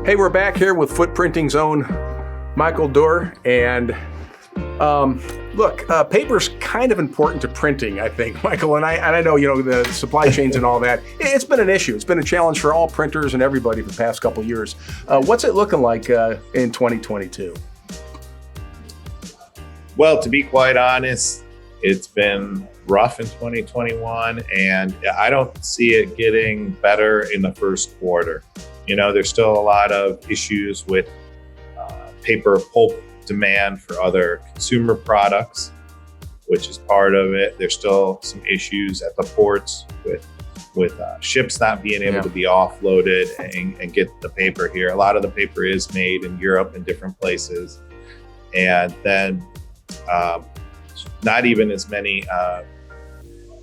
Hey, we're back here with Footprinting's own Michael Doerr, and look, paper's kind of important to printing, I think, Michael, and I know, the supply chains and all that. It's been an issue. It's been a challenge for all printers and everybody for the past couple of years. What's it looking like in 2022? Well, to be quite honest, it's been rough in 2021, and I don't see it getting better in the first quarter. There's still a lot of issues with paper pulp demand for other consumer products, which is part of it. There's still some issues at the ports with ships not being able to be offloaded and get the paper here. A lot of the paper is made in Europe and different places. And then not even as many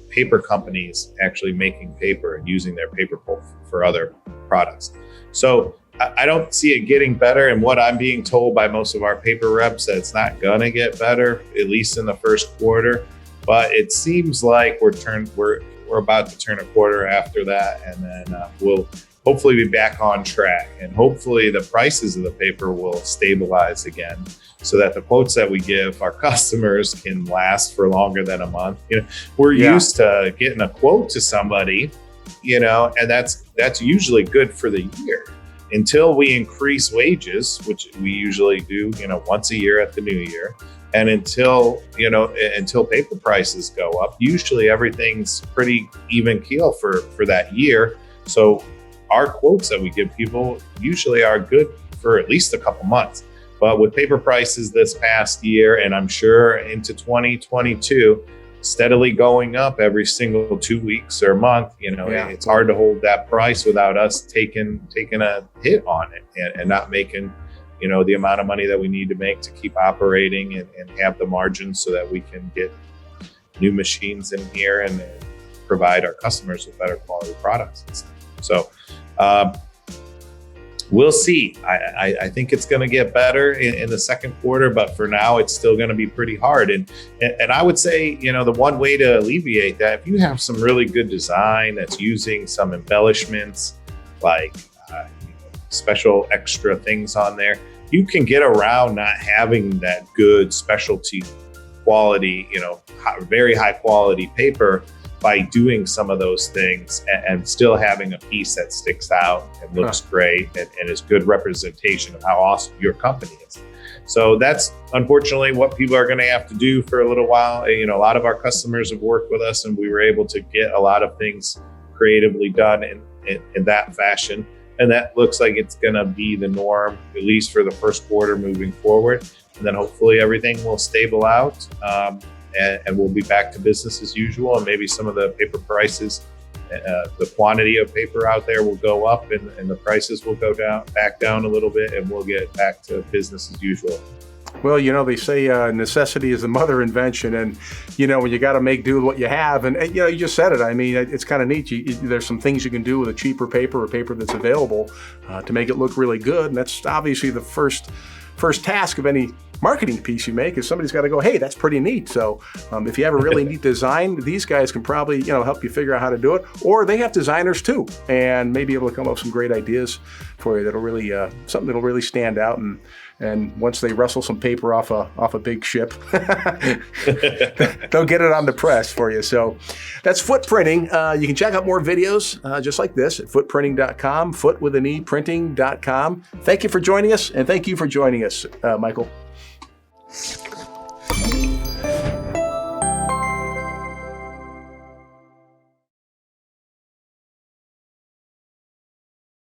paper companies actually making paper and using their paper pulp for other products. So I don't see it getting better. And what I'm being told by most of our paper reps, that it's not gonna get better, at least in the first quarter. But it seems like we're about to turn a quarter after that, and then we'll hopefully be back on track. And hopefully the prices of the paper will stabilize again, so that the quotes that we give our customers can last for longer than a month. We're used to getting a quote to somebody, and that's usually good for the year until we increase wages, which we usually do, once a year at the new year. And until paper prices go up, usually everything's pretty even keel for that year. So our quotes that we give people usually are good for at least a couple months. But with paper prices this past year, and I'm sure into 2022, steadily going up every single 2 weeks or a month, it's hard to hold that price without us taking a hit on it and not making, the amount of money that we need to make to keep operating and have the margins so that we can get new machines in here and provide our customers with better quality products and stuff. So we'll see. I think it's going to get better in the second quarter, but for now, it's still going to be pretty hard. And I would say, the one way to alleviate that, if you have some really good design that's using some embellishments, like special extra things on there, you can get around not having that good specialty quality, very high quality paper by doing some of those things and still having a piece that sticks out and looks great and is good representation of how awesome your company is. So that's unfortunately what people are going to have to do for a little while. A lot of our customers have worked with us, and we were able to get a lot of things creatively done in that fashion. And that looks like it's going to be the norm, at least for the first quarter moving forward. And then hopefully everything will stable out. And we'll be back to business as usual, and maybe some of the paper prices, the quantity of paper out there will go up, and the prices will go back down a little bit, and we'll get back to business as usual. Well, they say necessity is the mother invention, and when you got to make do with what you have, and you just said it. I mean, it's kind of neat. There's some things you can do with a cheaper paper or paper that's available to make it look really good, and that's obviously the first task of any marketing piece you make. Is somebody's got to go, hey, that's pretty neat. So if you have a really neat design, these guys can probably help you figure out how to do it, or they have designers too, and may be able to come up with some great ideas for you that'll really something that'll really stand out. And once they wrestle some paper off a big ship, they'll get it on the press for you. So that's Footprinting. You can check out more videos just like this at footprinting.com, foot with an E, printing.com. Thank you for joining us, and thank you for joining us, Michael.